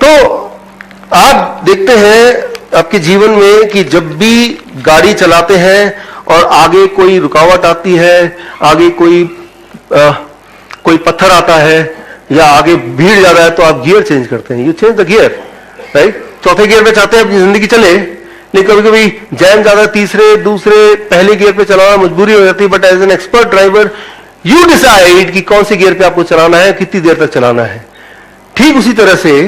तो आप देखते हैं आपके जीवन में कि जब भी गाड़ी चलाते हैं और आगे कोई रुकावट आती है, आगे कोई पत्थर आता है या आगे भीड़ ज्यादा है, तो आप गियर चेंज करते हैं, you change the gear, right. चौथे गियर पे चाहते हैं अपनी जिंदगी चले, लेकिन कभी कभी जैम ज्यादा, तीसरे दूसरे पहले गियर पे चलाना मजबूरी हो जाती है। But as an expert driver you decide कि कौन से गियर पे आपको चलाना है, कितनी देर तक चलाना है। ठीक उसी तरह से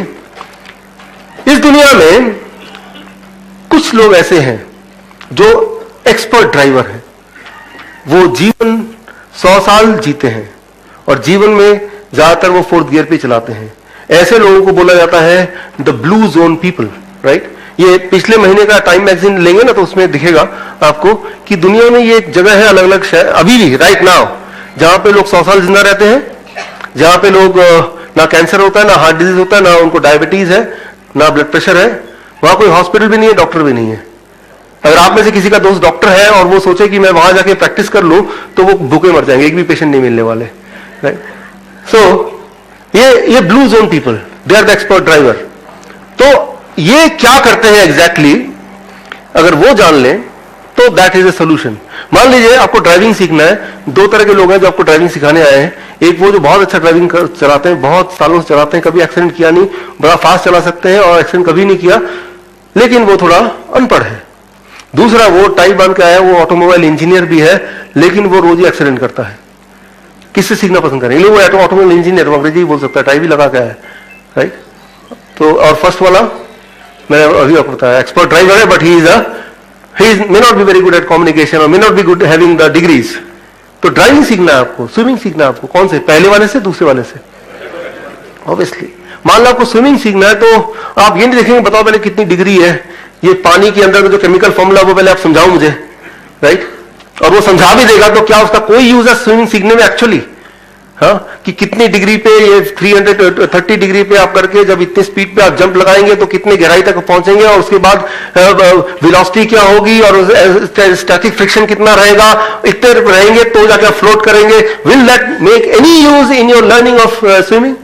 इस दुनिया में कुछ लोग ऐसे हैं जो एक्सपर्ट ड्राइवर हैं, वो जीवन 100 साल जीते हैं और जीवन में ज्यादातर वो 4th गियर पे चलाते हैं। ऐसे लोगों को बोला जाता है the blue zone people, right. ये पिछले महीने का टाइम मैगजीन लेंगे ना, तो उसमें दिखेगा आपको कि दुनिया में ये एक जगह है, अलग अलग शहर अभी भी राइट नाउ, जहां पे लोग 100 साल जिंदा रहते हैं, जहां पे लोग ना कैंसर होता है, ना हार्ट डिजीज होता है, ना उनको डायबिटीज है, ना ब्लड प्रेशर है। वहां कोई हॉस्पिटल भी नहीं है, डॉक्टर भी नहीं है। अगर आप में से किसी का दोस्त डॉक्टर है और वो सोचे कि मैं वहां जाके प्रैक्टिस कर लूं, तो वो भूखे मर जाएंगे, एक भी पेशेंट नहीं मिलने वाले, राइट। सो ये blue zone people, they are the expert driver. तो ये क्या करते हैं एग्जैक्टली, अगर वो जान लें तो दैट इज ए सोल्यूशन। मान लीजिए आपको ड्राइविंग सीखना है, 2 तरह के लोग हैं जो आपको ड्राइविंग सिखाने आए हैं। एक वो जो बहुत अच्छा ड्राइविंग चलाते हैं, बहुत सालों से चलाते हैं, कभी एक्सीडेंट किया नहीं, बड़ा फास्ट चला सकते हैं और एक्सीडेंट कभी नहीं किया, लेकिन वो थोड़ा अनपढ़ है। दूसरा वो टाई बांध के आया, वो ऑटोमोबाइल इंजीनियर भी है, लेकिन वो रोज ही एक्सीडेंट करता है। किससे सीखना पसंद करेंगे? वो ऑटोमोबाइल इंजीनियर, अंग्रेजी बोल सकता है, टाई भी लगा के आया, राइट। तो और फर्स्ट वाला मैंने अभी आपको बताया एक्सपर्ट ड्राइवर है, but he may not be very good at communication or may not be good having the degrees. तो ड्राइविंग सीखना है आपको, स्विमिंग सीखना है आपको, कौन से, पहले वाले से दूसरे वाले से? ऑब्वियसली मान लो आपको स्विमिंग सीखना है, तो आप ये नहीं देखेंगे बताओ पहले कितनी डिग्री है, ये पानी के अंदर जो केमिकल फॉर्मूला वो पहले आप समझाओ मुझे, राइट। और वो समझा भी देगा तो क्या उसका कोई यूज है स्विमिंग सीखने में एक्चुअली? हाँ, कि कितनी डिग्री पे, ये 330 डिग्री पे आप करके जब इतनी स्पीड पे आप जंप लगाएंगे तो कितनी गहराई तक पहुंचेंगे, और उसके बाद वेलोसिटी क्या होगी और स्टैटिक फ्रिक्शन कितना रहेगा, इतने रहेंगे तो जाके आप फ्लोट करेंगे। Will that make any use in your learning of swimming?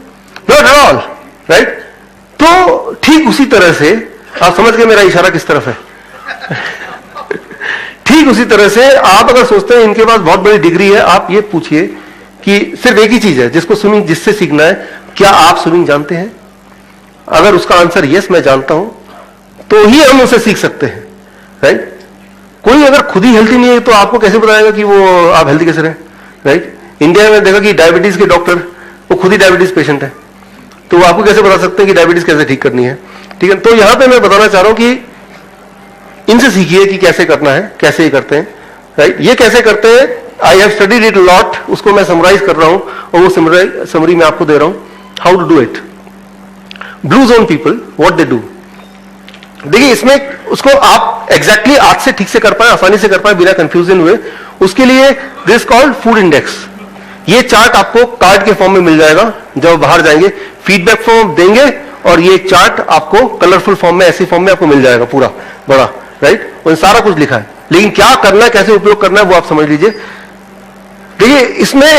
Not at all, right. तो ठीक उसी तरह से आप समझ गए मेरा इशारा किस तरफ है? ठीक उसी तरह से आप अगर सोचते हैं इनके पास बहुत बड़ी डिग्री है, आप ये पूछिए कि सिर्फ एक ही चीज है जिसको स्विमिंग जिससे सीखना है, क्या आप स्विमिंग जानते हैं? अगर उसका आंसर यस मैं जानता हूं तो ही हम उसे सीख सकते हैं, राइट। कोई अगर खुद ही हेल्थी नहीं है तो आपको कैसे बताएगा कि वो आप हेल्थी कैसे रहे, राइट। इंडिया में देखा कि डायबिटीज के डॉक्टर वो खुद ही डायबिटीज पेशेंट है, तो वो आपको कैसे बता सकते हैं कि डायबिटीज कैसे ठीक करनी है? ठीक है, तो यहां पे मैं बताना चाह रहा हूं कि इनसे सीखिए कि कैसे करना है, कैसे ही करते हैं, राइट। ये कैसे करते हैं, I have studied it lot, उसको मैं समराइज कर रहा हूं और वो समरी मैं आपको दे रहा हूं, how to do it. Blue zone people what they do, देखिए इसमें उसको आप एग्जैक्टली आज से ठीक से कर पाए, आसानी से कर पाए बिना कंफ्यूजन हुए, उसके लिए दिस कॉल्ड फूड इंडेक्स। ये चार्ट आपको कार्ड के फॉर्म में मिल जाएगा, जब बाहर जाएंगे फीडबैक फॉर्म देंगे और ये चार्ट आपको कलरफुल फॉर्म में, ऐसी फॉर्म में आपको मिल जाएगा पूरा बड़ा, राइट। और सारा कुछ लिखा है, लेकिन क्या करना है, कैसे उपयोग करना है वो आप समझ लीजिए। देखिए इसमें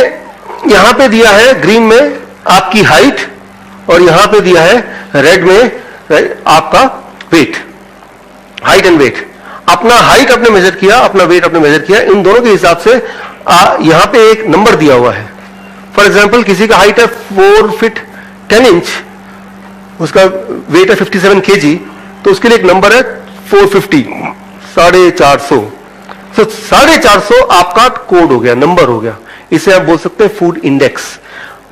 यहां पे दिया है ग्रीन में आपकी हाइट और यहां पे दिया है रेड में आपका वेट, हाइट एंड वेट। अपना हाइट आपने मेजर किया, अपना वेट आपने मेजर किया, इन दोनों के हिसाब से यहां पे एक नंबर दिया हुआ है। फॉर एग्जांपल किसी का हाइट है 4 फीट 10 इंच, उसका वेट है 57 kg, तो उसके लिए एक नंबर है 450, 450। तो 450 आपका कोड हो गया, नंबर हो गया, इसे आप बोल सकते हैं फूड इंडेक्स।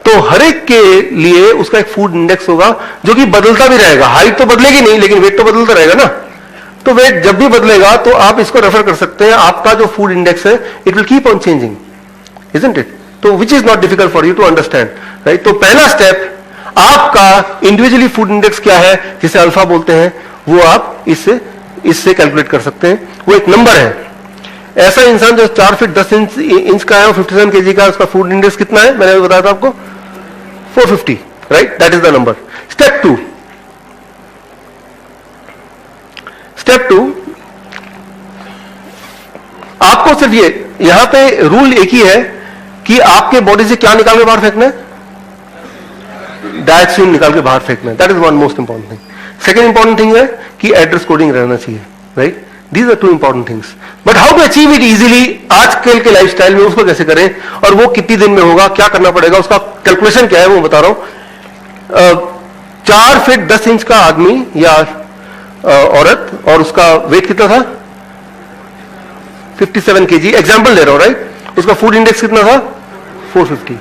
तो हर एक के लिए उसका एक फूड इंडेक्स होगा जो कि बदलता भी रहेगा, हाइट तो बदलेगी नहीं लेकिन वेट तो बदलता रहेगा ना। तो वेट जब भी बदलेगा तो आप इसको रेफर कर सकते हैं, आपका जो फूड इंडेक्स है it will keep on changing, isn't it? तो which is not difficult for you to understand, right. तो पहला स्टेप आपका इंडिविजुअली फूड इंडेक्स क्या है, जिसे अल्फा बोलते हैं, वो आप इससे कैलकुलेट कर सकते हैं। वो एक नंबर है। ऐसा इंसान जो 4 फीट 10 इंच का है और 57 kg का, उसका फूड इंडेक्स कितना है मैंने बताया था आपको, 450, right, that is the number. Step 2, आपको सिर्फ ये यहां पे रूल एक ही है कि आपके बॉडी से क्या निकाल के बाहर फेंकना है, डायक्सिन निकाल के बाहर फेंकना है। That is one most important thing. Second important thing है कि एड्रेस कोडिंग रहना चाहिए, right. These are two important things. But how to achieve it easily? आजकल के लाइफस्टाइल में उसको कैसे करें और वो कितनी दिन में होगा, क्या करना पड़ेगा, उसका कैलकुलेशन क्या है वो बता रहा हूं। 4 फीट 10 इंच का आदमी या औरत और उसका वेट कितना था, 57 kg, एग्जाम्पल दे रहा हूं, राइट। उसका फूड इंडेक्स कितना था, 450।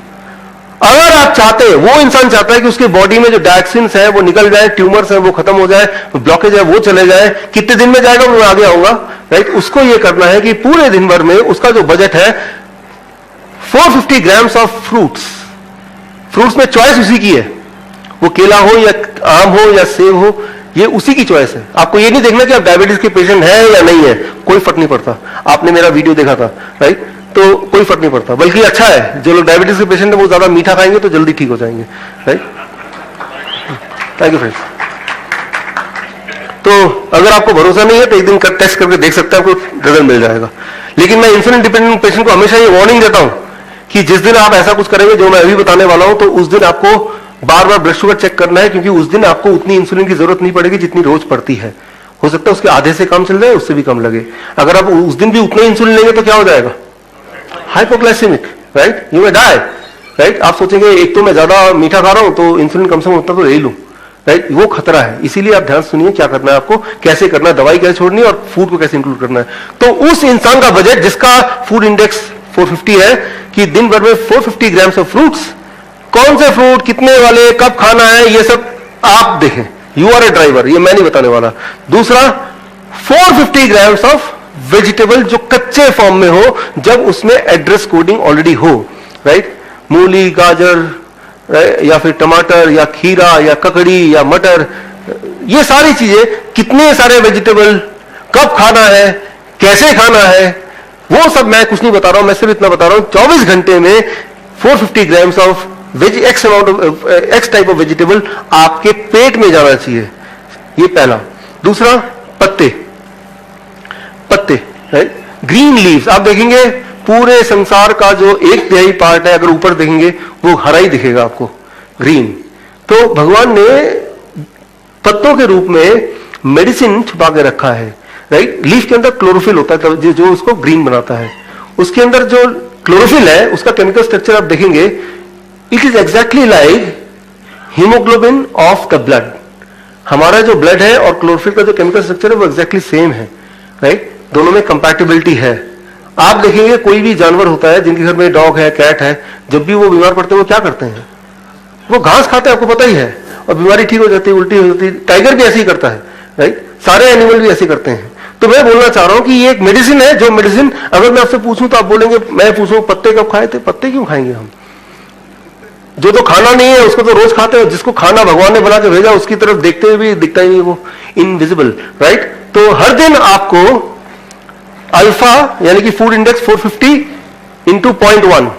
अगर आप चाहते हैं, वो इंसान चाहता है कि उसके बॉडी में जो डायक्सिन्स है वो निकल जाए, ट्यूमर्स है वो खत्म हो जाए, ब्लॉकेज है वो चले जाए, कितने दिन में जाएगा वो आगे आऊंगा, राइट। उसको ये करना है कि पूरे दिन भर में उसका जो बजट है 450 ग्राम्स ऑफ फ्रूट्स में चॉइस उसी की है, वो केला हो या आम हो या सेब हो, ये उसी की चॉइस है। आपको ये नहीं देखना कि आप डायबिटीज के पेशेंट हैं या नहीं है, कोई फर्क नहीं पड़ता। आपने मेरा वीडियो देखा था, राइट, तो कोई फर्क नहीं पड़ता, बल्कि अच्छा है जो लोग डायबिटीज के पेशेंट है वो ज्यादा मीठा खाएंगे तो जल्दी ठीक हो जाएंगे, राइट। Thank you friends. तो अगर आपको भरोसा नहीं है तो एक दिन टेस्ट करके देख सकते हैं, आपको रिजल्ट मिल जाएगा। लेकिन मैं इंसुलिन डिपेंडेंट पेशेंट को हमेशा ये वार्निंग देता हूं कि जिस दिन आप ऐसा कुछ करेंगे जो मैं अभी बताने वाला हूं, तो उस दिन आपको बार बार ब्लड शुगर चेक करना है, क्योंकि उस दिन आपको उतनी इंसुलिन की जरूरत नहीं पड़ेगी जितनी रोज पड़ती है। हो सकता है उसके आधे से कम चल जाए, उससे भी कम लगे। अगर आप उस दिन भी उतना इंसुलिन लेंगे तो क्या हो जाएगा, hypoglycemic, right, you may die, right. आप सोचेंगे एक तो मैं ज्यादा मीठा खा रहा हूं तो इंसुलिन कम से कम उतना तो ले लूं, राइट, वो खतरा है। इसीलिए आप ध्यान सुनिए क्या करना है आपको, कैसे करना है, दवाई कैसे छोड़नी है और फूड को कैसे इंक्लूड करना है। तो उस इंसान का बजट जिसका फूड इंडेक्स 450 है कि दिन भर में 450 ग्राम्स ऑफ फ्रूट्स, कौन से फ्रूट, कितने वाले, कब खाना है, ये सब आप देखें। यू आर ए ड्राइवर, ये मैं नहीं बताने वाला। दूसरा, 450 ग्राम्स ऑफ वेजिटेबल जो कच्चे फॉर्म में हो, जब उसमें एड्रेस कोडिंग ऑलरेडी हो, राइट। मूली, गाजर या फिर टमाटर या खीरा या ककड़ी या मटर, ये सारी चीजें, कितने सारे वेजिटेबल, कब खाना है, कैसे खाना है, वो सब मैं कुछ नहीं बता रहा हूं। मैं सिर्फ इतना बता रहा हूं 24 घंटे में 450 grams of x amount of x type of vegetable आपके पेट में जाना चाहिए, ये पहला। दूसरा, पत्ते, राइट, ग्रीन लीव्स। आप देखेंगे पूरे संसार का जो 1/3 पार्ट है, अगर ऊपर देखेंगे वो हरा ही दिखेगा आपको, ग्रीन। तो भगवान ने पत्तों के रूप में मेडिसिन छुपा के रखा है, राइट। लीफ के अंदर क्लोरोफिल होता है जो उसको ग्रीन बनाता है। उसके अंदर जो क्लोरोफिल है उसका केमिकल स्ट्रक्चर आप देखेंगे, it is exactly like haemoglobin of the blood. हमारा जो ब्लड है और क्लोरोफिल का जो केमिकल स्ट्रक्चर है वो एग्जैक्टली सेम है, राइट। दोनों में कंपैटिबिलिटी है। आप देखेंगे कोई भी जानवर होता है जिनके घर में डॉग है, कैट है, जब भी वो बीमार पड़ते हैं वो क्या करते हैं, वो घास खाते हैं, आपको पता ही है, और बीमारी ठीक हो जाती है, उल्टी हो जाती है। टाइगर भी ऐसे ही करता है, राइट, सारे एनिमल भी ऐसे करते हैं। तो मैं बोलना चाह रहा हूं कि ये एक मेडिसिन है, जो मेडिसिन अगर मैं आपसे पूछूं तो आप बोलेंगे, मैं पूछूं पत्ते कब खाए थे, पत्ते क्यों खाएंगे हम, जो तो खाना नहीं है उसको तो रोज खाते हैं, जिसको खाना भगवान ने बना के भेजा उसकी तरफ देखते हुए भी दिखता ही नहीं, वो इनविजिबल, राइट। तो हर दिन आपको अल्फा यानी कि फूड इंडेक्स 450 इंटू 0.1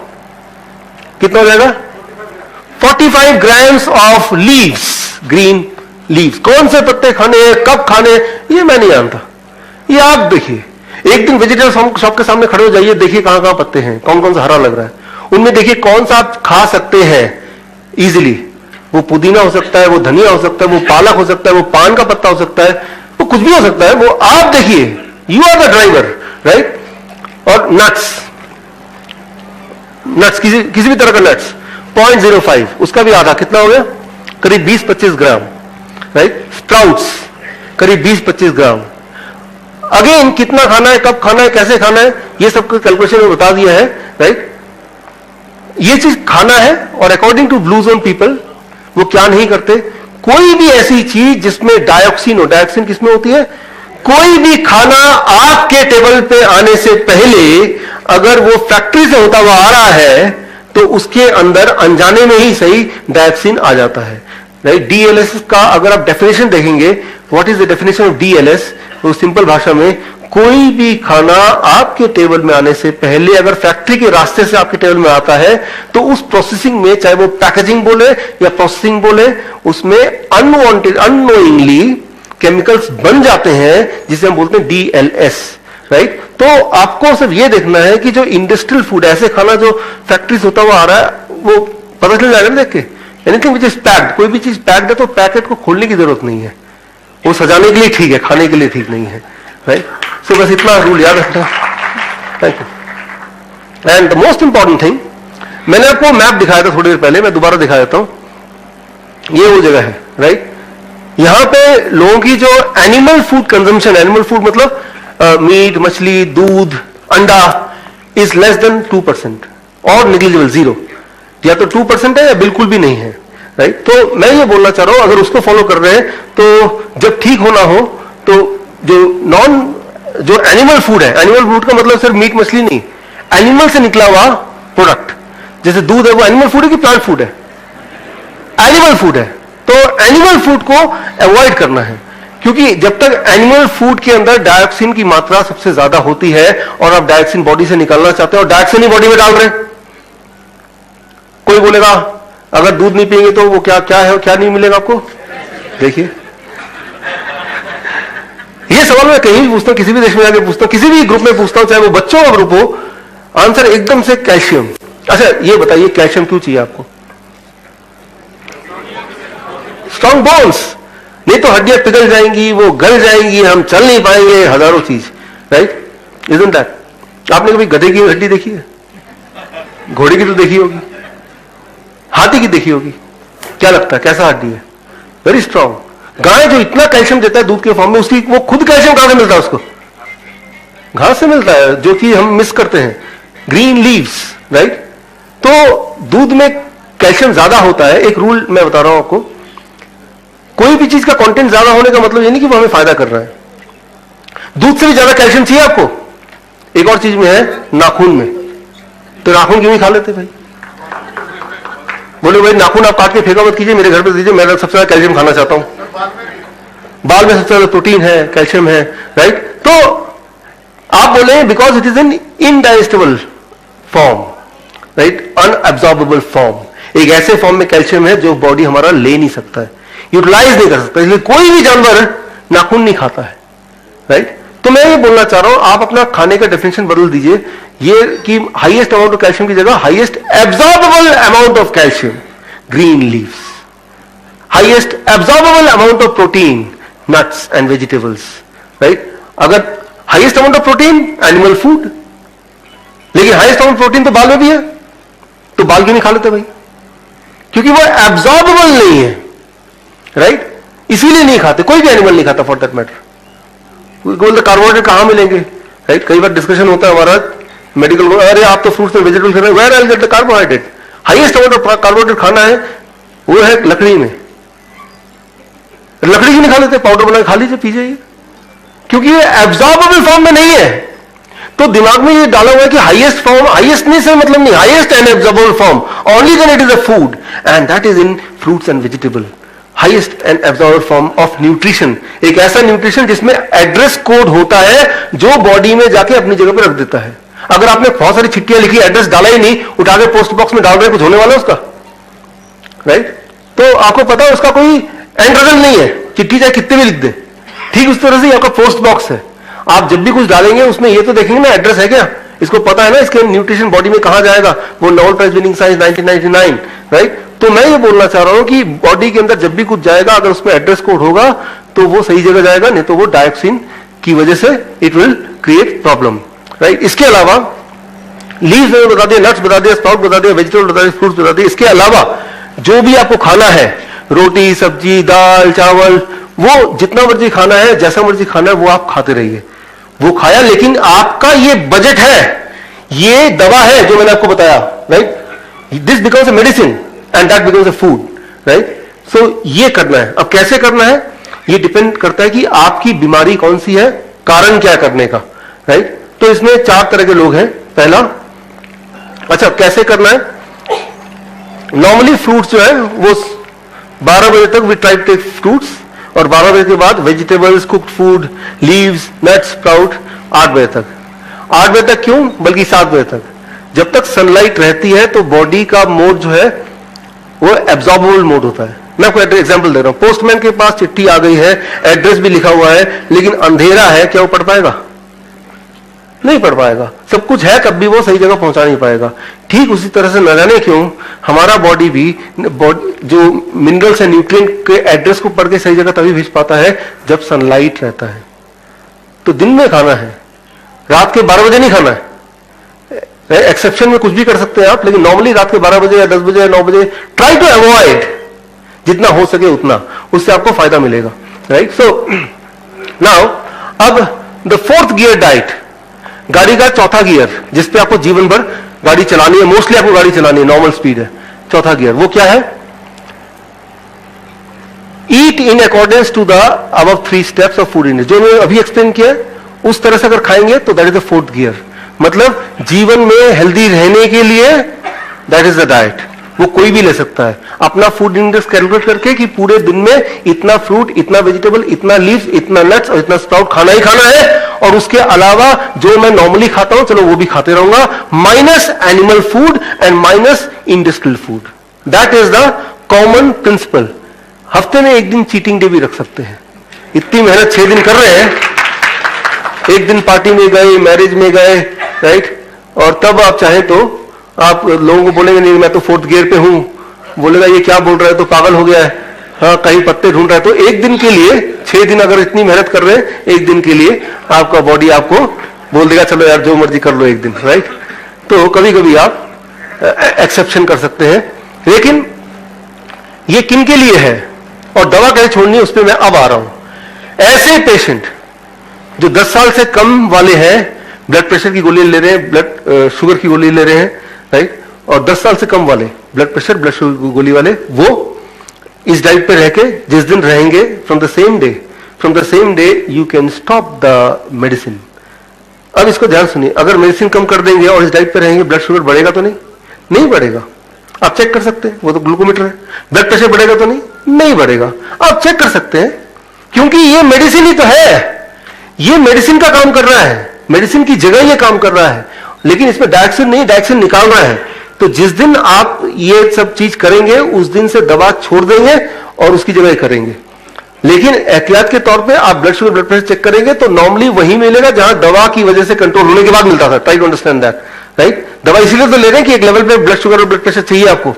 कितना हो जाएगा, 45 grams of leaves, green leaves. कौन से पत्ते खाने हैं, कब खाने हैं, ये मैं नहीं जानता, ये आप देखिए। एक दिन वेजिटेबल शॉप के सामने खड़े हो जाइए, देखिए कहां कहां पत्ते हैं, कौन कौन सा हरा लग रहा है, उनमें देखिए कौन सा आप खा सकते हैं इजीली। वो पुदीना हो सकता है, वो धनिया हो सकता है, वो पालक हो सकता है, वो पान का पत्ता हो सकता है, वो कुछ भी हो सकता है, वो आप देखिए। You are the driver, right. और नट्स किसी भी तरह का नट्स 0.05, उसका भी आधा कितना हो गया, करीब 20-25 ग्राम, राइट। स्प्राउट्स करीब 20-25 ग्राम। अगेन कितना खाना है, कब खाना है, कैसे खाना है, ये सब कैलकुलेशन में बता दिया है, राइट। ये चीज खाना है, और according to blue zone people वो क्या नहीं करते, कोई भी ऐसी चीज जिसमें डायोक्सिन हो, डायोक्सिन किसमें होती है, कोई भी खाना आपके टेबल पे आने से पहले अगर वो फैक्ट्री से होता हुआ आ रहा है तो उसके अंदर अनजाने में ही सही डायोक्सिन आ जाता है, राइट। डीएलएस का अगर आप डेफिनेशन देखेंगे, what is the definition of DLS, वो सिंपल भाषा में कोई भी खाना आपके टेबल में आने से पहले अगर फैक्ट्री के रास्ते से आपके टेबल में आता है तो उस प्रोसेसिंग में, चाहे वो पैकेजिंग बोले या प्रोसेसिंग बोले, उसमें अनवांटेड अननोइंगली केमिकल्स बन जाते हैं जिसे हम बोलते हैं डीएलएस, राइट। तो आपको सिर्फ ये देखना है कि जो इंडस्ट्रियल फूड, ऐसे खाना जो फैक्ट्री से होता हुआ आ रहा है, वो पता चल जाएगा ना देख के एनीथिंग विच इज पैक्ड, कोई भी चीज पैक्ड है तो पैकेट को खोलने की जरूरत नहीं है, वो सजाने के लिए ठीक है, खाने के लिए ठीक नहीं है, राइट? सो बस इतना रूल याद रखना। Thank you. And the most important thing, मैंने आपको मैप दिखाया था थोड़ी देर पहले, मैं दोबारा दिखा देता हूं। ये वो जगह है, राइट? यहां पे लोगों की जो animal food consumption, animal food मतलब मीट, मछली, दूध, अंडा, इज लेस देन 2% और निग्लिजिबल, 0, या तो 2% है या बिल्कुल भी नहीं है, राइट? तो मैं ये बोलना चाह रहा हूं, अगर उसको फॉलो कर रहे हैं तो जब ठीक होना हो तो जो एनिमल फूड है, एनिमल फूड का मतलब सिर्फ मीट मछली नहीं, एनिमल से निकला हुआ प्रोडक्ट, जैसे दूध है वो एनिमल फूड है कि प्लांट फूड है? एनिमल फूड है। तो एनिमल फूड को अवॉइड करना है, क्योंकि जब तक एनिमल फूड के अंदर डायोक्सिन की मात्रा सबसे ज्यादा होती है और आप डायोक्सिन बॉडी से निकालना चाहते हैं और डायोक्सिन ही बॉडी में डाल रहे हैं। कोई बोलेगा अगर दूध नहीं पिएंगे तो वो क्या क्या है, क्या नहीं मिलेगा आपको? देखिए, ये सवाल मैं कहीं भी पूछता हूं, किसी भी देश में जाकर पूछता हूं, किसी भी ग्रुप में पूछता हूं, चाहे वो बच्चों का ग्रुप हो, आंसर एकदम से कैल्शियम। अच्छा ये बताइए कैल्शियम क्यों चाहिए आपको? स्ट्रॉन्ग बोन्स, नहीं तो हड्डियां पिघल जाएंगी, वो गल जाएंगी, हम चल नहीं पाएंगे, हजारों चीज, राइट? Isn't that? आपने कभी गधे की हड्डी देखी है? घोड़े की तो देखी होगी, हाथी की देखी होगी, क्या लगता है कैसा हड्डी है? Very strong. गाय जो इतना कैल्शियम देता है दूध के फॉर्म में, उसकी वो खुद कैल्शियम कहां से मिलता है? उसको घास से मिलता है, जो कि हम मिस करते हैं, ग्रीन लीव्स, राइट? तो दूध में कैल्शियम ज्यादा होता है। एक रूल मैं बता रहा हूं आपको, कोई भी चीज का कंटेंट ज्यादा होने का मतलब ये नहीं कि वो हमें फायदा कर रहा है। दूध से भी ज्यादा कैल्शियम चाहिए आपको, एक और चीज में है, नाखून में। तो नाखून क्यों नहीं खा लेते भाई? बोले भाई नाखून आप काट के फेंका मत कीजिए, मेरे घर पे दीजिए, मैं सबसे ज्यादा कैल्शियम खाना चाहता हूं। बाल में सबसे ज्यादा प्रोटीन है, कैल्शियम है, राइट? तो आप बोले because it is an indigestible form, right? Unabsorbable form. एक ऐसे फॉर्म में कैल्शियम है जो बॉडी हमारा ले नहीं सकता है, यूटिलाइज नहीं कर सकता, इसलिए कोई भी जानवर नाखून नहीं खाता है, राइट? तो मैं ये बोलना चाह रहा हूं, आप अपना खाने का डेफिनेशन बदल दीजिए, ये कि हाईएस्ट अमाउंट ऑफ कैल्शियम की जगह highest absorbable amount of calcium, green leaves. Highest absorbable amount of protein, nuts and vegetables, right? अगर highest amount of protein, animal food, लेकिन हाईएस्ट अमाउंट प्रोटीन तो बाल में भी है, तो बाल क्यों नहीं खा लेते भाई? क्योंकि वो एब्सॉर्बेबल नहीं है, राइट? इसीलिए नहीं खाते, कोई भी एनिमल नहीं खाता फॉर दैट मैटर। बोलते कार्बोहाइड्रेट कहां मिलेंगे, राइट? कई बार डिस्कशन होता है हमारा मेडिकल में, अरे आप तो फ्रूट्स और वेजिटेबल खा रहे हैं, where I get the carbohydrate? Highest amount of carbohydrate खाना है वो है लकड़ी में। लकड़ी क्यों नहीं खा लेते? पाउडर बना के खा लीजिए, पीजिए, क्योंकि ये एब्सॉर्बेबल फॉर्म में नहीं है। तो दिमाग में ये डाला हुआ है कि हाईएस्ट फॉर्म, हाईएस्ट नहीं से मतलब नहीं, highest and absorbable form only then it is a food, and that is in fruits and vegetable. Highest and absorbable form of nutrition, एक ऐसा न्यूट्रिशन जिसमें एड्रेस कोड होता है जो बॉडी में जाके अपनी जगह पर रख देता है। अगर आपने बहुत सारी चिट्ठियां लिखी, एड्रेस डाला ही नहीं, उठा के पोस्ट बॉक्स में डाल रहे, कुछ होने वाला है उसका, राइट? तो आपको पता है उसका कोई एंड रिजल्ट नहीं है, चिट्ठी चाहे कितने भी लिख दे। ठीक उस तरह से आपका पोस्ट बॉक्स है, आप जब भी कुछ डालेंगे उसमें ये तो देखेंगे ना एड्रेस है क्या, इसको पता है ना इसके न्यूट्रिशन बॉडी में कहां जाएगा, वो Nobel prize winning science 1999, right? तो मैं ये बोलना चाह रहा हूं कि बॉडी के अंदर जब भी कुछ जाएगा, अगर उसमें एड्रेस कोड होगा तो वो सही जगह जाएगा, नहीं तो वो डायोक्सिन की वजह से it will create problem, right? इसके अलावा लीव्स में बता दिया, नट्स बता दिया, स्प्राउट बता दिया, वेजिटेबल बता दिया, फ्रूट्स बता दिया। इसके अलावा जो भी आपको खाना है, रोटी, सब्जी, दाल, चावल, वो जितना मर्जी खाना है, जैसा मर्जी खाना है, वो आप खाते रहिए। वो खाया, लेकिन आपका ये बजट है, ये दवा है जो मैंने आपको बताया, right? This becomes a medicine and that becomes a food, right? So ये करना है। अब कैसे करना है ये डिपेंड करता है कि आपकी बीमारी कौन सी है, कारण क्या करने का, राइट? तो इसमें 4 तरह के लोग हैं। पहला, अच्छा कैसे करना है? नॉर्मली फ्रूट्स जो है वो 12 बजे तक we try to take fruits, और 12 बजे के बाद vegetables, cooked food, leaves, nuts, sprout 8 बजे तक। 8 बजे तक क्यों, बल्कि 7 बजे तक। जब तक सनलाइट रहती है तो बॉडी का मोड जो है वो एब्सॉर्बेबल मोड होता है। मैं आपको एग्जांपल दे रहा हूं, पोस्टमैन के पास चिट्ठी आ गई है, एड्रेस भी लिखा हुआ है, लेकिन अंधेरा है, क्या वो पढ़ पाएगा? नहीं पढ़ पाएगा। सब कुछ है, कभी वो सही जगह पहुंचा नहीं पाएगा। ठीक उसी तरह से न जाने क्यों हमारा बॉडी भी जो मिनरल्स एंड न्यूट्रिएंट के एड्रेस को पढ़ के सही जगह तभी भेज पाता है जब सनलाइट रहता है। तो दिन में खाना है, रात के 12 बजे नहीं खाना है। एक्सेप्शन में कुछ भी कर सकते हैं आप, लेकिन नॉर्मली रात के 12 बजे या 10 बजे या 9 बजे ट्राई टू अवॉइड, जितना हो सके उतना, उससे आपको फायदा मिलेगा। राइट, सो नाउ अब द फोर्थ गियर डाइट, गाड़ी का चौथा गियर जिसपे आपको जीवन भर गाड़ी चलानी है, मोस्टली आपको गाड़ी चलानी है, नॉर्मल स्पीड है, चौथा गियर वो क्या है? Eat in accordance to the above 3 steps of food index, जो मैंने अभी एक्सप्लेन किया उस तरह से अगर खाएंगे तो that is the fourth gear. मतलब जीवन में हेल्दी रहने के लिए दैट इज द डाइट। वो कोई भी ले सकता है अपना फूड इंडेक्स कैलकुलेट करके कि पूरे दिन में इतना फ्रूट, इतना वेजिटेबल, इतना लीव्स, इतना नट्स और इतना स्प्राउट खाना ही खाना है, और उसके अलावा जो मैं नॉर्मली खाता हूं चलो वो भी खाते रहूंगा, minus animal food and minus industrial food. That is the common principle. हफ्ते में एक दिन चीटिंग डे भी रख सकते हैं। इतनी मेहनत 6 दिन कर रहे हैं, एक दिन पार्टी में गए, मैरिज में गए, राइट, और तब आप चाहें तो आप लोगों को बोलेंगे नहीं मैं तो फोर्थ गियर पे हूं, बोलेगा ये क्या बोल रहा है, तो पागल हो गया है, हाँ कहीं पत्ते ढूंढ रहा है। तो एक दिन के लिए 6 दिन अगर इतनी मेहनत कर रहे हैं, एक दिन के लिए आपका बॉडी आपको बोल देगा चलो यार जो मर्जी कर लो एक दिन, राइट। तो कभी कभी आप एक्सेप्शन कर सकते हैं, लेकिन ये किन के लिए है और दवा कैसे छोड़नी है उस पर मैं अब आ रहा हूं। ऐसे पेशेंट जो 10 साल से कम वाले हैं, ब्लड प्रेशर की गोली ले रहे हैं, ब्लड शुगर की गोली ले रहे हैं, राइट, और 10 साल से कम वाले ब्लड प्रेशर ब्लड शुगर की गोली वाले, वो इस डाइट पे रह के जिस दिन रहेंगे from the same day you can stop the medicine. अब इसको ध्यान सुनिए, अगर मेडिसिन कम कर देंगे और इस डाइट पे रहेंगे, ब्लड शुगर बढ़ेगा तो नहीं बढ़ेगा। आप चेक कर सकते हैं, वो तो ग्लूकोमीटर है। ब्लड प्रेशर बढ़ेगा तो नहीं बढ़ेगा, आप चेक कर सकते हैं, क्योंकि ये मेडिसिन ही तो है, ये मेडिसिन का काम कर रहा है, मेडिसिन की जगह ये काम कर रहा है, लेकिन इसमें डायरेक्शन नहीं, डायरेक्शन निकाल रहा है। तो जिस दिन आप ये सब चीज करेंगे उस दिन से दवा छोड़ देंगे और उसकी जगह करेंगे। लेकिन एहतियात के तौर पे आप blood sugar blood pressure check करेंगे तो नॉर्मली वही मिलेगा जहां दवा की वजह से कंट्रोल होने के बाद मिलता था। Try to understand that, right. दवा इसीलिए तो ले रहे हैं कि एक लेवल पे ब्लड शुगर और ब्लड प्रेशर चाहिए आपको,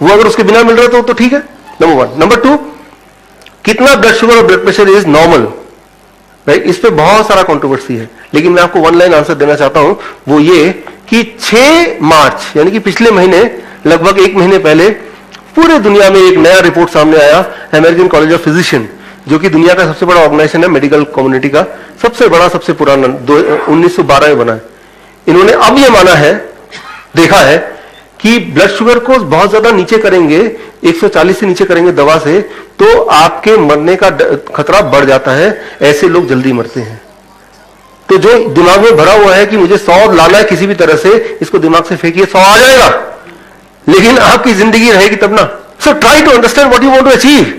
वो अगर उसके बिना मिल रहा है तो ठीक है, नंबर 1। नंबर 2, कितना ब्लड शुगर और blood pressure is normal, right. इस पे बहुत सारा कंट्रोवर्सी है, लेकिन मैं आपको 1 लाइन आंसर देना चाहता हूं, वो ये कि 6 मार्च यानी कि पिछले महीने, लगभग 1 महीने पहले, पूरे दुनिया में एक नया रिपोर्ट सामने आया, अमेरिकन कॉलेज ऑफ फिजिशियन, जो कि दुनिया का सबसे बड़ा ऑर्गेनाइजेशन है मेडिकल कम्युनिटी का, सबसे बड़ा सबसे पुराना, 1912 में बना है। इन्होंने अब यह माना है, देखा है कि ब्लड शुगर को बहुत ज्यादा नीचे करेंगे, 140 से नीचे करेंगे दवा से, तो आपके मरने का खतरा बढ़ जाता है, ऐसे लोग जल्दी मरते हैं। तो जो दिमाग में भरा हुआ है कि मुझे 100 लाना है किसी भी तरह से, इसको दिमाग से फेंकिए, 100 आ जाएगा, लेकिन आपकी जिंदगी रहेगी तब ना। So try to understand what you want to achieve.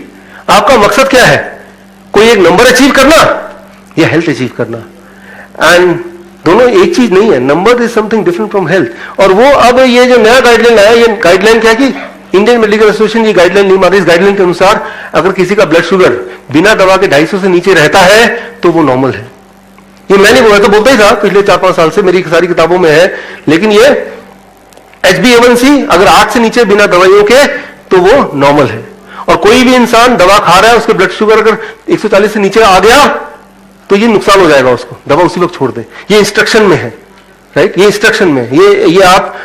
आपका मकसद क्या है? कोई एक नंबर अचीव करना या हेल्थ अचीव करना? एंड दोनों एक चीज नहीं है, number is something different from health. और वो अब ये जो नया गाइडलाइन आया, ये गाइडलाइन क्या है कि इंडियन मेडिकल एसोसिएशन ये गाइडलाइन नहीं मान रही। इस गाइडलाइन के अनुसार अगर किसी का ब्लड शुगर बिना दवा के 250 से नीचे रहता है तो वो नॉर्मल है। ये मैंने बोला तो बोलता ही था पिछले 4-5 साल से, मेरी सारी किताबों में है, लेकिन ये HbA1c अगर 8 से नीचे बिना दवाइयों के तो वो नॉर्मल है। और कोई भी इंसान दवा खा रहा है, उसके ब्लड शुगर अगर 140 से नीचे आ गया तो ये नुकसान हो जाएगा उसको, दवा उसी वक्त छोड़ दे। ये इंस्ट्रक्शन में है, राइट, ये इंस्ट्रक्शन में, ये आप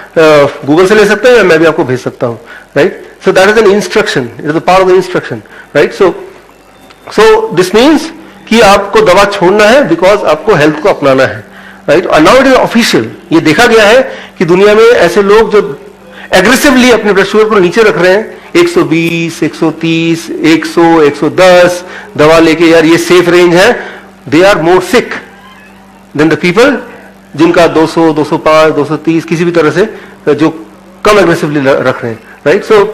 गूगल से ले सकते हैं, मैं भी आपको भेज सकता हूं, right. So that is an instruction, it is a part of the instruction, right. So this means कि आपको दवा छोड़ना है बिकॉज आपको हेल्थ को अपनाना है, राइट। और नाउ इट इज ऑफिशियल, ये देखा गया है कि दुनिया में ऐसे लोग जो एग्रेसिवली अपने ब्लड शुगर को नीचे रख रहे हैं, 120, 130, 100, 110 दवा लेके, यार ये सेफ रेंज है, they are more sick than the people जिनका 200, 205, 230 किसी भी तरह से जो कम एग्रेसिवली रख रहे हैं, राइट। सो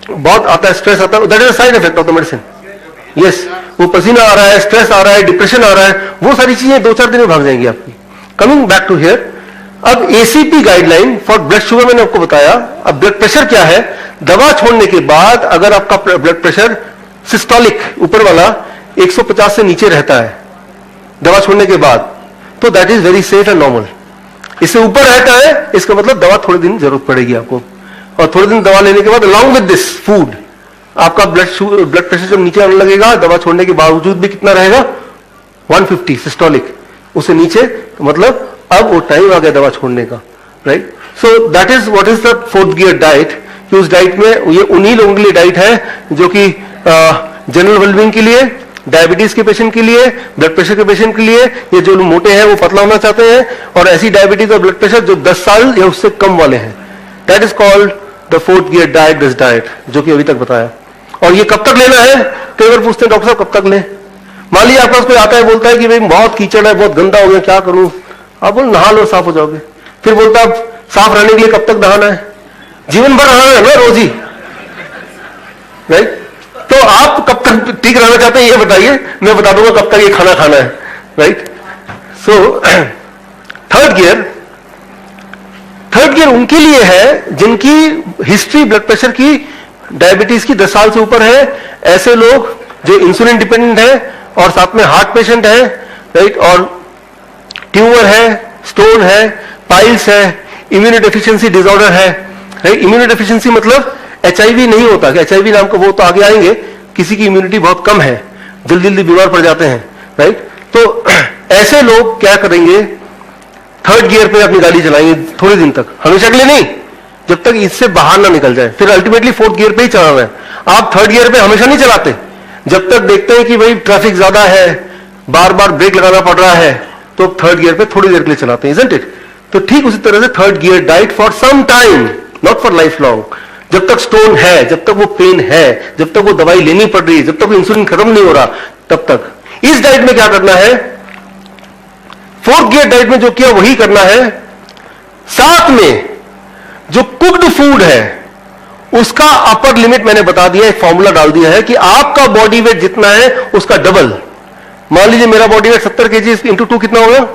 बहुत आता है, स्ट्रेस आता है, that is a side effect of the medicine. Yes, वो पसीना आ रहा है, स्ट्रेस आ रहा है, डिप्रेशन आ रहा है, वो सारी चीजें 2-4 दिन में भाग जाएंगी आपकी। कमिंग बैक टू हियर, अब ACP guideline for blood sugar मैंने आपको बताया। अब ब्लड प्रेशर क्या है? दवा छोड़ने के बाद अगर आपका ब्लड प्रेशर सिस्टोलिक ऊपर वाला 150 से नीचे रहता है, दवा छोड़ने के बाद, तो that is very safe and normal. इससे ऊपर रहता है, इसका मतलब दवा थोड़े दिन जरूरत पड़ेगी आपको, और थोड़े दिन दवा लेने के बाद अलॉन्ग विद दिस फूड आपका ब्लड प्रेशर जब नीचे आने लगेगा, दवा छोड़ने के बावजूद भी कितना रहेगा, 150 सिस्टोलिक, उससे नीचे, तो मतलब अब वो टाइम आ गया दवा छोड़ने का, right. So that is what is the fourth gear diet, कि उस डाइट में ये उन्हीं लोगों के लिए डाइट है जो कि जनरल वेलबींग के लिए, डायबिटीज के पेशेंट के लिए, ब्लड प्रेशर के पेशेंट के लिए, ये जो मोटे हैं वो पतला होना चाहते हैं, और ऐसी डायबिटीज और ब्लड प्रेशर जो 10 साल या उससे कम वाले हैं, that is called the fourth gear diet, this diet, जो कि अभी तक बताया। और ये कब तक लेना है, कई बार पूछते हैं डॉक्टर साहब कब तक लें। मान लीजिए आपके पास कोई आता है, बोलता है कि भाई बहुत कीचड़ है, बहुत गंदा हो गया, क्या करूं, आप बोल नहा लो साफ हो जाओगे। फिर बोलता है साफ रहने के लिए कब तक नहाना है, जीवन भर नहाना है ना रोज ही, राइट। तो आप कब तक ठीक रहना चाहते हैं ये बताइए, मैं बता दूंगा कब तक ये खाना खाना है, राइट। सो थर्ड गियर उनके लिए है जिनकी हिस्ट्री ब्लड प्रेशर की, डायबिटीज की 10 साल से ऊपर है, ऐसे लोग जो इंसुलिन डिपेंडेंट है और साथ में हार्ट पेशेंट है, राइट, और ट्यूमर है, स्टोन है, पाइल्स है, इम्यूनोडेफिशिएंसी डिसऑर्डर है, राइट। इम्यूनोडेफिशिएंसी मतलब HIV नहीं होता, कि HIV नाम का वो तो आगे आएंगे, किसी की इम्यूनिटी बहुत कम है, जल्दी जल्दी बीमार पड़ जाते हैं, राइट। तो ऐसे लोग क्या करेंगे, थर्ड गियर पे अपनी गाड़ी चलाएंगे थोड़े दिन तक, हमेशा के लिए नहीं, जब तक इससे बाहर ना निकल जाए, फिर अल्टीमेटली फोर्थ गियर पे ही चलाना है। आप थर्ड गियर पे हमेशा नहीं चलाते, जब तक देखते हैं कि भाई ट्रैफिक ज्यादा है, बार बार ब्रेक लगाना पड़ रहा है, तो थर्ड गियर पे थोड़ी देर के लिए चलाते हैं, इजंट इट। तो ठीक उसी तरह से third gear diet for some time, not for life long. जब तक स्टोन है, जब तक वो पेन है, जब तक वो दवाई लेनी पड़ रही है, जब तक वो इंसुलिन खत्म नहीं हो रहा, तब तक इस डाइट में क्या करना है, फोर्थ गियर डाइट में जो किया वही करना है। साथ में जो कुक्ड फूड है उसका अपर लिमिट मैंने बता दिया, एक फॉर्मूला डाल दिया है कि आपका बॉडी वेट जितना है उसका डबल। मान लीजिए मेरा बॉडी वेट 70 kg इंटू 2 कितना होगा,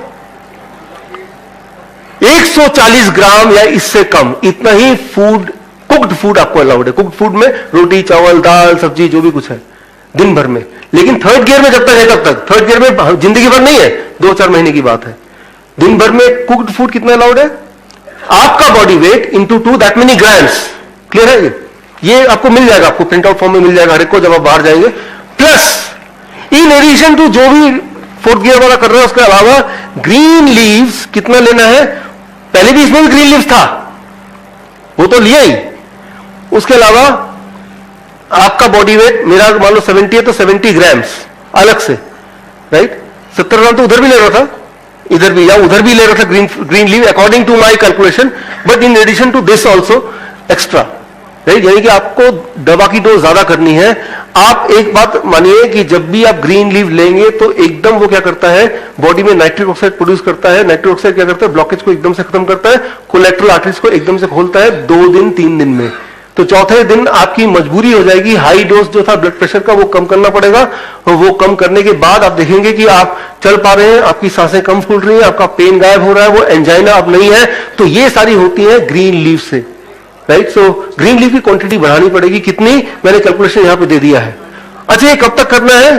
140 ग्राम या इससे कम, इतना ही फूड, कुक्ड फूड आपको अलाउड है। कुक्ड फूड में रोटी, चावल, दाल, सब्जी, जो भी कुछ है दिन भर में। लेकिन थर्ड गियर में जब तक है तब तक, थर्ड गियर में जिंदगी भर नहीं है, 2-4 महीने की बात है। दिन भर में कुक्ड फूड कितना अलाउड है, आपका body weight into 2, that many grams. Clear है, ये आपको मिल जाएगा, आपको प्रिंट आउट फॉर्म में मिल जाएगा हर एक को जब आप बाहर जाएंगे। प्लस इन एडिशन टू जो भी फोर्थ गियर वाला कर रहा है उसके अलावा ग्रीन लीव्स कितना लेना है, पहले भी इसमें भी ग्रीन लीव्स था, वो तो लिया ही। उसके अलावा आपका बॉडी वेट, मेरा मान लो 70 है तो 70 ग्राम्स अलग से, राइट। 70 ग्राम तो उधर भी ले रहा था, इधर भी या उधर भी ले रहा था green leave, according to my calculation, but in addition to this also extra, right. यानी कि आपको दवा की डोज ज्यादा करनी है। आप एक बात मानिए कि जब भी आप ग्रीन लीव लेंगे तो एकदम वो क्या करता है, बॉडी में नाइट्रिक ऑक्साइड प्रोड्यूस करता है। नाइट्रिक ऑक्साइड क्या करता है, ब्लॉकेज को एकदम से खत्म करता है, कोलेक्ट्रल आर्टरीज को एकदम से खोलता है 2 दिन 3 दिन में। तो चौथे दिन आपकी मजबूरी हो जाएगी, हाई डोज जो था ब्लड प्रेशर का वो कम करना पड़ेगा, और वो कम करने के बाद आप देखेंगे कि आप चल पा रहे हैं, आपकी सांसें कम फूल रही हैं, आपका पेन गायब हो रहा है, वो एंजाइना अब नहीं है। तो ये सारी होती है ग्रीन लीव से, राइट। सो ग्रीन लीव की क्वांटिटी बढ़ानी पड़ेगी, कितनी, मैंने कैलकुलेशन यहां पे दे दिया है। अच्छा, ये कब तक करना है,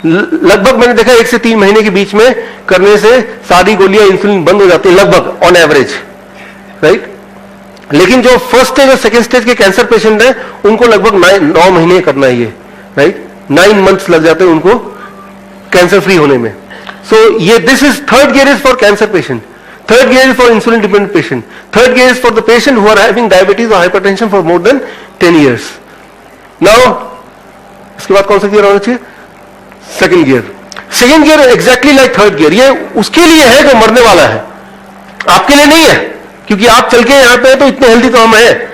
लगभग मैंने देखा 1 से 3 महीने के बीच में करने से सारी गोलियां इंसुलिन बंद हो जाती है, लगभग ऑन एवरेज, राइट। लेकिन जो फर्स्ट स्टेज और सेकंड स्टेज के कैंसर पेशेंट हैं उनको लगभग 9 महीने करना है ये, राइट। 9 मंथ्स लग जाते हैं उनको कैंसर फ्री होने में। सो ये this is third gear is for cancer patient, third gear is for insulin dependent patient, third gear is for the patient who are having diabetes और hypertension for more than 10 years। Now इसके बाद कौन सा gear होना चाहिए, second gear. Second gear exactly like third gear, ये उसके लिए है जो मरने वाला है, आपके लिए नहीं है, क्योंकि आप चल के यहां पे तो इतने हेल्दी तो हम हैं।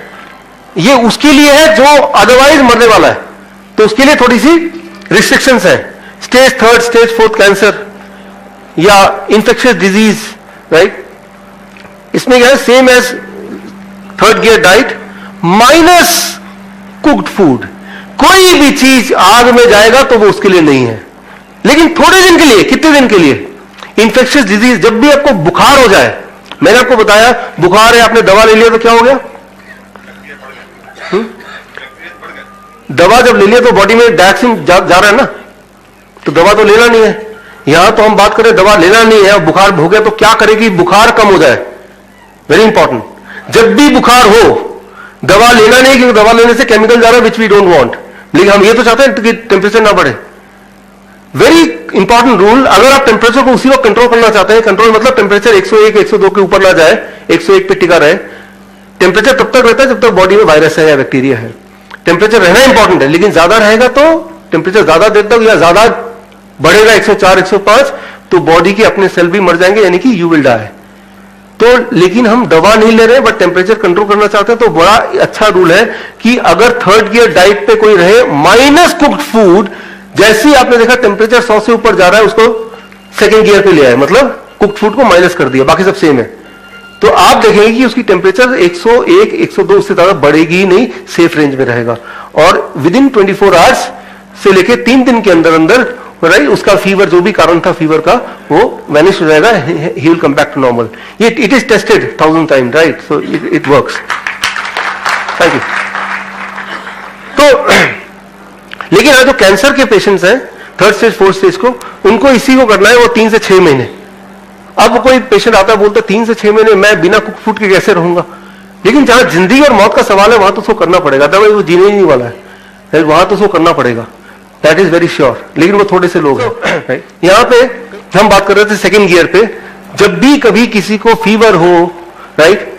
ये उसके लिए है जो अदरवाइज मरने वाला है, तो उसके लिए थोड़ी सी रिस्ट्रिक्शंस है। स्टेज 3, स्टेज 4 कैंसर या इंफेक्शियस डिजीज, राइट। इसमें क्या है, same as third gear diet minus cooked food. कोई भी चीज आग में जाएगा तो वो उसके लिए नहीं है, लेकिन थोड़े दिन के लिए, कितने दिन के लिए, इंफेक्शियस डिजीज, जब भी आपको बुखार हो जाए, मैंने आपको बताया बुखार है, आपने दवा ले लिया तो क्या हो गया, दवा जब ले लिया तो बॉडी में डायऑक्सिन जा रहा है ना, तो दवा तो लेना नहीं है। यहां तो हम बात करें दवा लेना नहीं है, बुखार हो गया तो क्या करें कि बुखार कम हो जाए, वेरी इंपॉर्टेंट। जब भी बुखार हो दवा लेना नहीं, क्योंकि दवा लेने से केमिकल जा रहा है विच वी डोंट वांट, लेकिन हम ये तो चाहते हैं कि टेम्परेचर ना बढ़े। वेरी इंपॉर्टेंट रूल, अगर आप टेम्परेचर को उसी वक्त कंट्रोल करना चाहते हैं, कंट्रोल मतलब टेम्परेचर 101 102 के ऊपर ना जाए, 101 पे टिका रहे। टेम्परेचर तब तक रहता है जब तक बॉडी में वायरस है या बैक्टीरिया है। टेम्परेचर रहना इंपॉर्टेंट है, लेकिन ज्यादा रहेगा तो टेम्परेचर ज्यादा देर तक या ज्यादा बढ़ेगा 104 105 तो बॉडी के अपने सेल भी मर जाएंगे, यानी कि यू विल डाई। तो लेकिन हम दवा नहीं ले रहे बट टेम्परेचर कंट्रोल करना चाहते हैं, तो बड़ा अच्छा रूल है कि अगर थर्ड गियर डाइट पे कोई रहे, माइनस कुक्ड फूड, जैसे ही आपने देखा टेम्परेचर 100 से ऊपर जा रहा है उसको सेकंड गियर पे ले आए, मतलब कुक्ड फूड को माइनस कर दिया, बाकी सब सेम है। तो आप देखेंगे कि उसकी टेम्परेचर 101 102 उससे ज्यादा बढ़ेगी ही नहीं, सेफ रेंज में रहेगा। और विद इन 24 आवर्स से लेके 3 दिन के अंदर अंदर राइट उसका फीवर जो भी कारण था फीवर का वो वैनिश हो जाएगा, he will come back to normal. It is tested 1000 time, right, so it works. Thank you. तो लेकिन आज जो कैंसर के पेशेंट्स हैं 3rd स्टेज 4th स्टेज को, उनको इसी को करना है, वो 3 से 6 महीने। अब कोई पेशेंट आता है बोलता है 3 से 6 महीने मैं बिना कुक फूड के कैसे रहूंगा, लेकिन जहां जिंदगी और मौत का सवाल है वहां तो उसको करना पड़ेगा, अदरवाइज वो जीने ही नहीं वाला है, वहां तो उसको करना पड़ेगा, दैट इज वेरी श्योर। लेकिन वो थोड़े से लोग हैं। यहां पे हम बात कर रहे थे सेकंड गियर पे, जब भी कभी किसी को फीवर हो राइट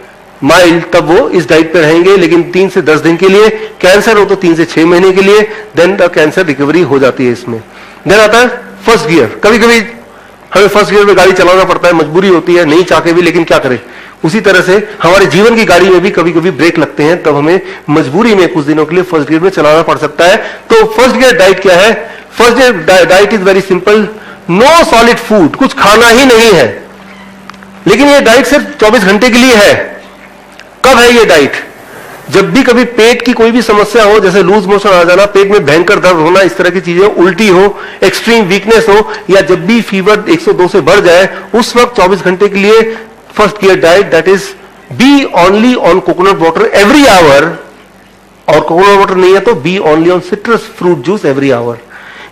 माइल्ड, तब वो इस डाइट पे रहेंगे, लेकिन 3 से 10 दिन के लिए। कैंसर हो तो 3 से 6 महीने के लिए, देन द कैंसर रिकवरी हो जाती है इसमें। देन आता है फर्स्ट गियर। कभी कभी हमें फर्स्ट गियर में गाड़ी चलाना पड़ता है, मजबूरी होती है, नहीं चाह के भी, लेकिन क्या करें। उसी तरह से हमारे जीवन की गाड़ी में भी कभी कभी ब्रेक लगते हैं, तब हमें मजबूरी में कुछ दिनों के लिए फर्स्ट गियर में चलाना पड़ सकता है। तो फर्स्ट गियर डाइट क्या है? First gear diet is very simple, no solid food, कुछ खाना ही नहीं है। लेकिन ये डाइट सिर्फ 24 घंटे के लिए है। कब है ये डाइट? जब भी कभी पेट की कोई भी समस्या हो, जैसे लूज मोशन आ जाना, पेट में भयंकर दर्द होना, इस तरह की चीजें, उल्टी हो, एक्सट्रीम वीकनेस हो, या जब भी फीवर 102 से बढ़ जाए, उस वक्त 24 घंटे के लिए first gear diet, that is be only on coconut water every hour, और कोकोनट वाटर नहीं है तो be only on citrus fruit juice every hour.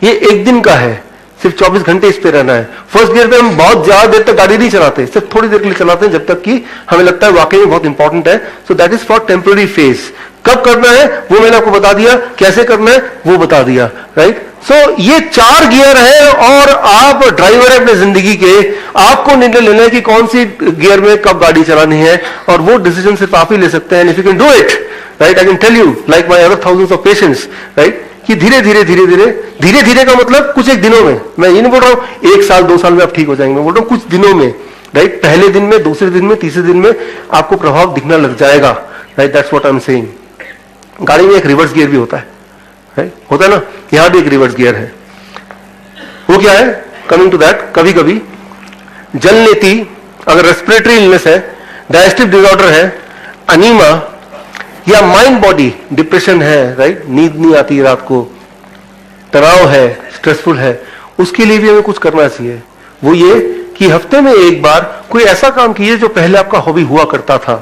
ये एक दिन का है, सिर्फ 24 घंटे इस पे रहना है। फर्स्ट गियर पे हम बहुत ज्यादा देर तक गाड़ी नहीं चलाते, सिर्फ थोड़ी देर के लिए चलाते हैं, जब तक कि हमें लगता है वाकई में बहुत इंपॉर्टेंट है। सो that is for temporary phase. कब करना है वो मैंने आपको बता दिया, कैसे करना है वो बता दिया, राइट। सो ये 4 गियर है, और आप ड्राइवर है अपने जिंदगी के, आपको निर्णय लेना है कि कौन सी गियर में कब गाड़ी चलानी है, और वो डिसीजन सिर्फ आप ही ले सकते हैं। If you can do it right, I can tell you like my other thousands of patients, right, कि धीरे धीरे धीरे धीरे धीरे धीरे का मतलब कुछ एक दिनों में, मैं ये नहीं बोल रहा हूं 1 साल 2 साल में आप ठीक हो जाएंगे, मैं बोल रहा हूं कुछ दिनों में, राइट। पहले दिन में, दूसरे दिन में, तीसरे दिन में आपको प्रभाव दिखना लग जाएगा, right, that's what I am saying. गाड़ी में एक रिवर्स गियर भी होता है, राइट, होता है ना, यहां भी एक रिवर्स गियर है। वो क्या है? कमिंग टू दैट, कभी कभी जल नेती, अगर रेस्पिरेटरी इलनेस है, डाइजेस्टिव डिसऑर्डर है, अनीमा, या माइंड बॉडी डिप्रेशन है, राइट, नींद नहीं आती रात को, तनाव है, स्ट्रेसफुल है, उसके लिए भी हमें कुछ करना चाहिए। वो ये कि हफ्ते में एक बार कोई ऐसा काम कीजिए जो पहले आपका हॉबी हुआ करता था,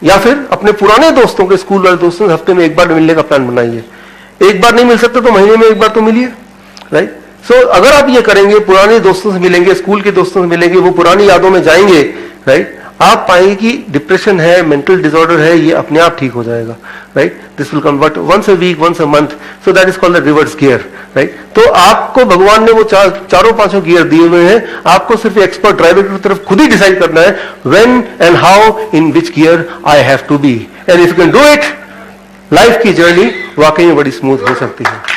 या फिर अपने पुराने दोस्तों के, स्कूल वाले दोस्तों से हफ्ते में एक बार मिलने का प्लान बनाइए। एक बार नहीं मिल सकते तो महीने में एक बार तो मिलिए, राइट। सो अगर आप ये करेंगे, पुराने दोस्तों से मिलेंगे, स्कूल के दोस्तों से मिलेंगे, वो पुरानी यादों में जाएंगे, राइट, आप पाएंगे कि डिप्रेशन है, मेंटल डिसऑर्डर है, ये अपने आप ठीक हो जाएगा, right. This will come but once a week, once a month, so that is called the reverse gear, right. तो आपको भगवान ने वो चारों पांचों गियर दिए हुए हैं, आपको सिर्फ एक्सपर्ट ड्राइवर की तरफ खुद ही डिसाइड करना है when and how, in which gear I have to be, and if you can do it, life की जर्नी वाकई में बड़ी स्मूथ हो सकती है।